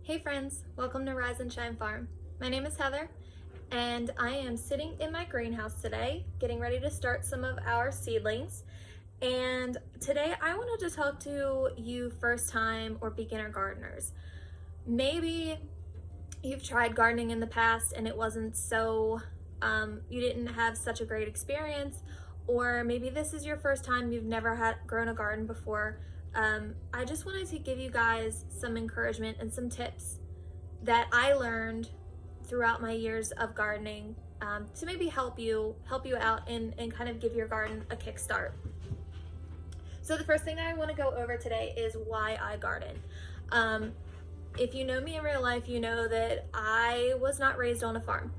Hey friends, welcome to Rise and Shine Farm. My name is Heather and I am sitting in my greenhouse today getting ready to start some of our seedlings. And today I wanted to talk to you first time or beginner gardeners. Maybe you've tried gardening in the past and it wasn't so, you didn't have such a great experience, or maybe this is your first time, you've never had grown a garden before. I just wanted to give you guys some encouragement and some tips that I learned throughout my years of gardening to maybe help you out and kind of give your garden a kickstart. So the first thing I want to go over today is why I garden. If you know me in real life, you know that I was not raised on a farm.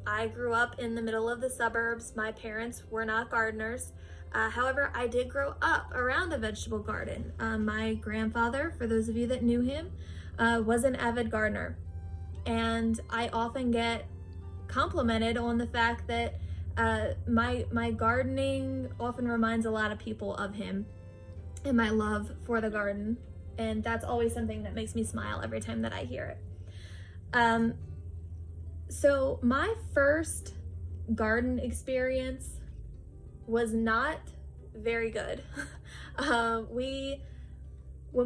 I grew up in the middle of the suburbs. My parents were not gardeners. However, I did grow up around a vegetable garden. My grandfather, for those of you that knew him, was an avid gardener. And I often get complimented on the fact that my gardening often reminds a lot of people of him and my love for the garden. And that's always something that makes me smile every time that I hear it. So my first garden experience was not very good. When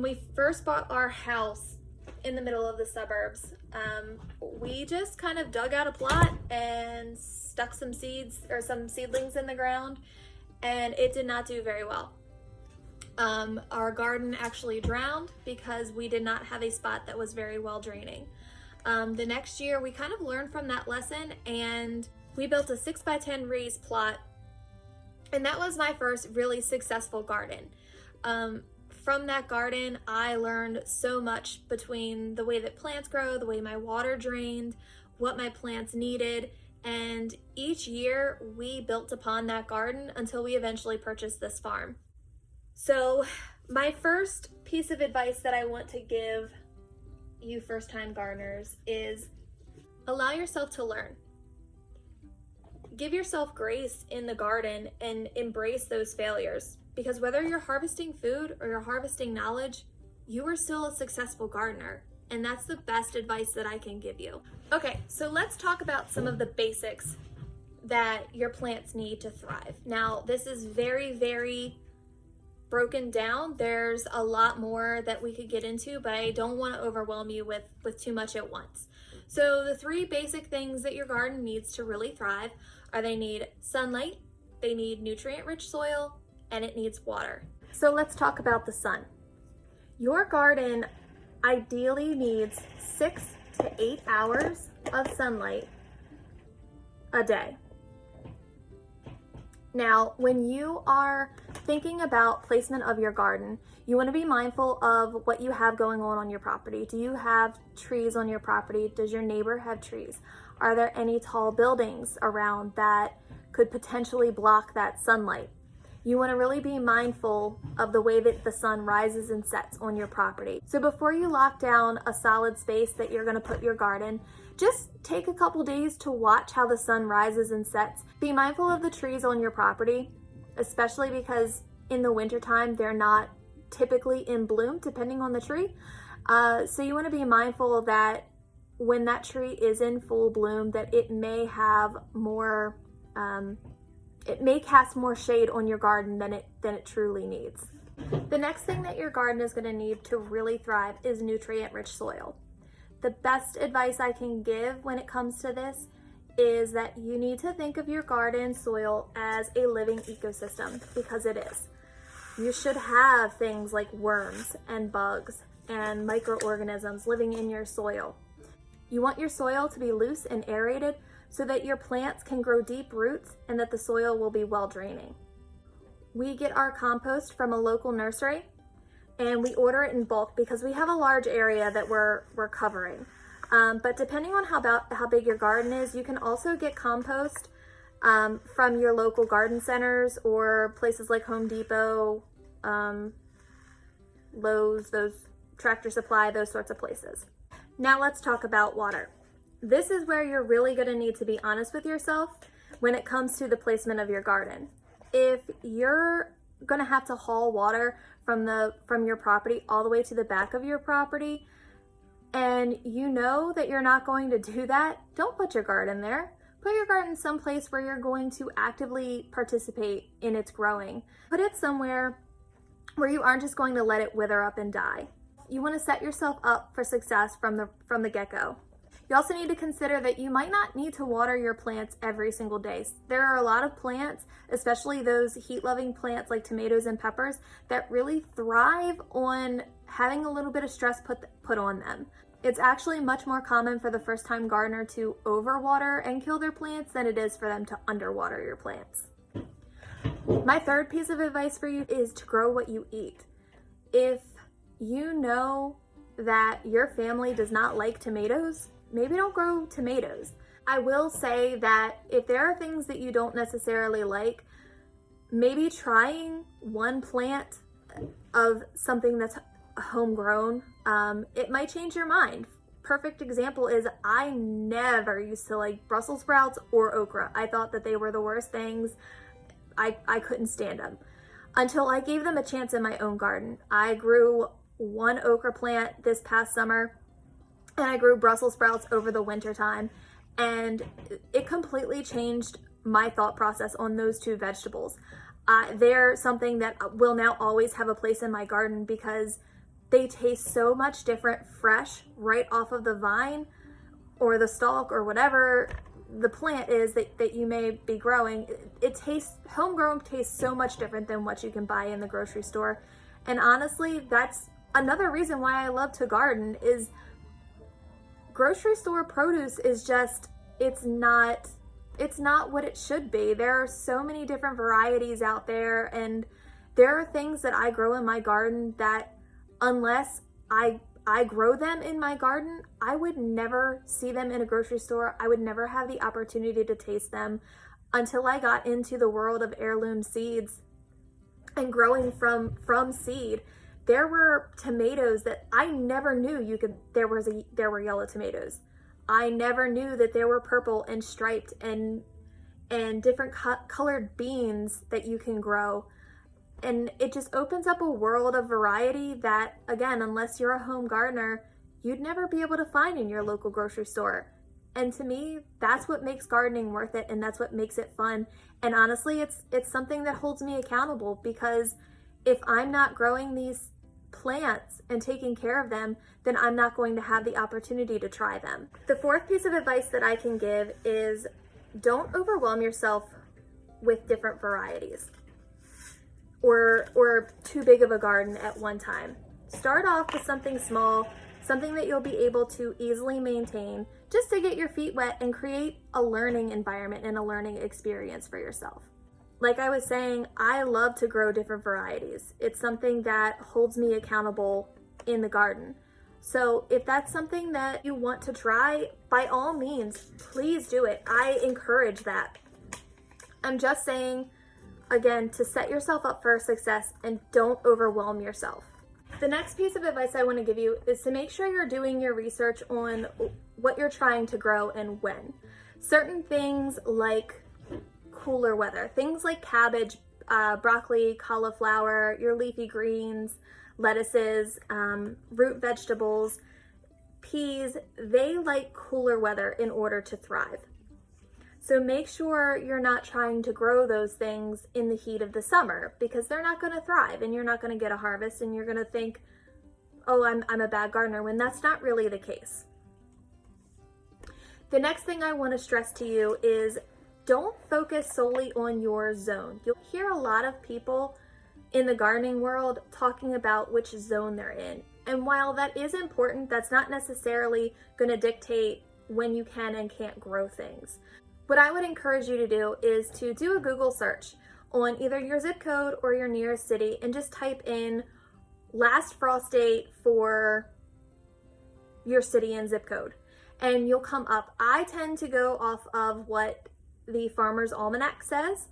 we first bought our house in the middle of the suburbs, we just kind of dug out a plot and stuck some seeds or some seedlings in the ground, and it did not do very well. Our garden actually drowned because we did not have a spot that was very well draining. The next year we kind of learned from that lesson and we built a 6x10 raised plot. And that was my first really successful garden. From that garden, I learned so much between the way that plants grow, the way my water drained, what my plants needed. And each year we built upon that garden until we eventually purchased this farm. So my first piece of advice that I want to give you first-time gardeners is allow yourself to learn. Give yourself grace in the garden and embrace those failures, because whether you're harvesting food or you're harvesting knowledge, you are still a successful gardener, and that's the best advice that I can give you. Okay, so let's talk about some of the basics that your plants need to thrive. Now, this is very, very broken down. There's a lot more that we could get into, but I don't want to overwhelm you with too much at once. So the three basic things that your garden needs to really thrive are they need sunlight, they need nutrient-rich soil, and it needs water. So let's talk about the sun. Your garden ideally needs 6 to 8 hours of sunlight a day. Now, when you are thinking about placement of your garden, you want to be mindful of what you have going on your property. Do you have trees on your property? Does your neighbor have trees? Are there any tall buildings around that could potentially block that sunlight? You want to really be mindful of the way that the sun rises and sets on your property. So before you lock down a solid space that you're going to put your garden, just take a couple days to watch how the sun rises and sets. Be mindful of the trees on your property, especially because in the wintertime, they're not typically in bloom, depending on the tree. So you want to be mindful that when that tree is in full bloom, that it may have more, it may cast more shade on your garden than it truly needs. The next thing that your garden is going to need to really thrive is nutrient-rich soil. The best advice I can give when it comes to this is that you need to think of your garden soil as a living ecosystem, because it is. You should have things like worms and bugs and microorganisms living in your soil. You want your soil to be loose and aerated so that your plants can grow deep roots and that the soil will be well draining. We get our compost from a local nursery and we order it in bulk because we have a large area that we're covering. But depending on how big your garden is, you can also get compost from your local garden centers or places like Home Depot, Lowe's, those Tractor Supply, those sorts of places. Now let's talk about water. This is where you're really going to need to be honest with yourself when it comes to the placement of your garden. If you're going to have to haul water from your property all the way to the back of your property, and you know that you're not going to do that, don't put your garden there. Put your garden someplace where you're going to actively participate in its growing. Put it somewhere where you aren't just going to let it wither up and die. You want to set yourself up for success from the get-go. You also need to consider that you might not need to water your plants every single day. There are a lot of plants, especially those heat-loving plants like tomatoes and peppers, that really thrive on having a little bit of stress put on them. It's actually much more common for the first-time gardener to overwater and kill their plants than it is for them to underwater your plants. My third piece of advice for you is to grow what you eat. If you know that your family does not like tomatoes, maybe don't grow tomatoes. I will say that if there are things that you don't necessarily like, maybe trying one plant of something that's homegrown, it might change your mind. Perfect example is I never used to like Brussels sprouts or okra. I thought that they were the worst things. I couldn't stand them until I gave them a chance in my own garden. I grew one okra plant this past summer, and I grew Brussels sprouts over the winter time, and it completely changed my thought process on those two vegetables. They're something that will now always have a place in my garden because they taste so much different fresh right off of the vine or the stalk or whatever the plant is that you may be growing. It tastes, homegrown tastes so much different than what you can buy in the grocery store. And honestly, that's another reason why I love to garden. Is grocery store produce is just, it's not what it should be. There are so many different varieties out there, and there are things that I grow in my garden that unless I grow them in my garden, I would never see them in a grocery store. I would never have the opportunity to taste them until I got into the world of heirloom seeds and growing from seed. There were tomatoes that I never knew there were yellow tomatoes. I never knew that there were purple and striped and different colored beans that you can grow. And it just opens up a world of variety that, again, unless you're a home gardener, you'd never be able to find in your local grocery store. And to me, that's what makes gardening worth it, and that's what makes it fun. And honestly, it's something that holds me accountable, because if I'm not growing these plants and taking care of them, then I'm not going to have the opportunity to try them. The fourth piece of advice that I can give is don't overwhelm yourself with different varieties or too big of a garden at one time. Start off with something small, something that you'll be able to easily maintain, just to get your feet wet and create a learning environment and a learning experience for yourself. Like I was saying, I love to grow different varieties. It's something that holds me accountable in the garden. So if that's something that you want to try, by all means, please do it. I encourage that. I'm just saying, again, to set yourself up for success and don't overwhelm yourself. The next piece of advice I want to give you is to make sure you're doing your research on what you're trying to grow and when. Certain things like cooler weather, things like cabbage, broccoli, cauliflower, your leafy greens, lettuces, root vegetables, peas, they like cooler weather in order to thrive. So make sure you're not trying to grow those things in the heat of the summer, because they're not going to thrive and you're not going to get a harvest, and you're going to think, oh, I'm a bad gardener, when that's not really the case. The next thing I want to stress to you is don't focus solely on your zone. You'll hear a lot of people in the gardening world talking about which zone they're in. And while that is important, that's not necessarily going to dictate when you can and can't grow things. What I would encourage you to do is to do a Google search on either your zip code or your nearest city and just type in last frost date for your city and zip code, and you'll come up. I tend to go off of what the Farmer's Almanac says,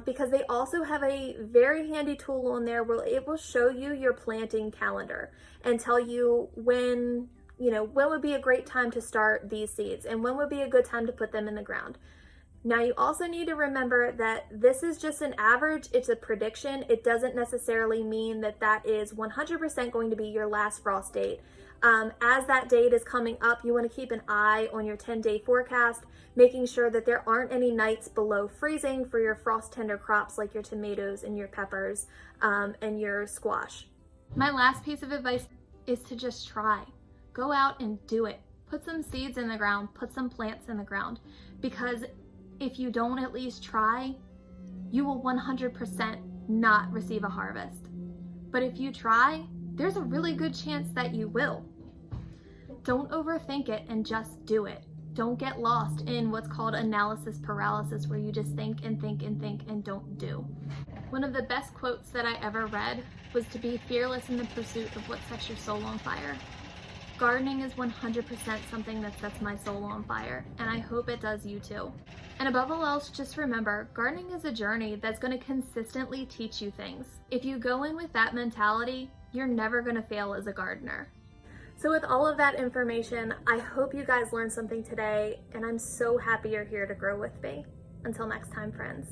because they also have a very handy tool on there where it will show you your planting calendar and tell you when would be a great time to start these seeds and when would be a good time to put them in the ground. Now you also need to remember that this is just an average, it's a prediction. It doesn't necessarily mean that that is 100% going to be your last frost date. As that date is coming up, you want to keep an eye on your 10-day forecast, making sure that there aren't any nights below freezing for your frost tender crops like your tomatoes and your peppers and your squash. My last piece of advice is to just try. Go out and do it. Put some seeds in the ground, put some plants in the ground, because if you don't at least try, you will 100% not receive a harvest. But if you try, there's a really good chance that you will. Don't overthink it and just do it. Don't get lost in what's called analysis paralysis, where you just think and think and think and don't do. One of the best quotes that I ever read was to be fearless in the pursuit of what sets your soul on fire. Gardening is 100% something that sets my soul on fire, and I hope it does you too. And above all else, just remember, gardening is a journey that's going to consistently teach you things. If you go in with that mentality, you're never going to fail as a gardener. So with all of that information, I hope you guys learned something today, and I'm so happy you're here to grow with me. Until next time, friends.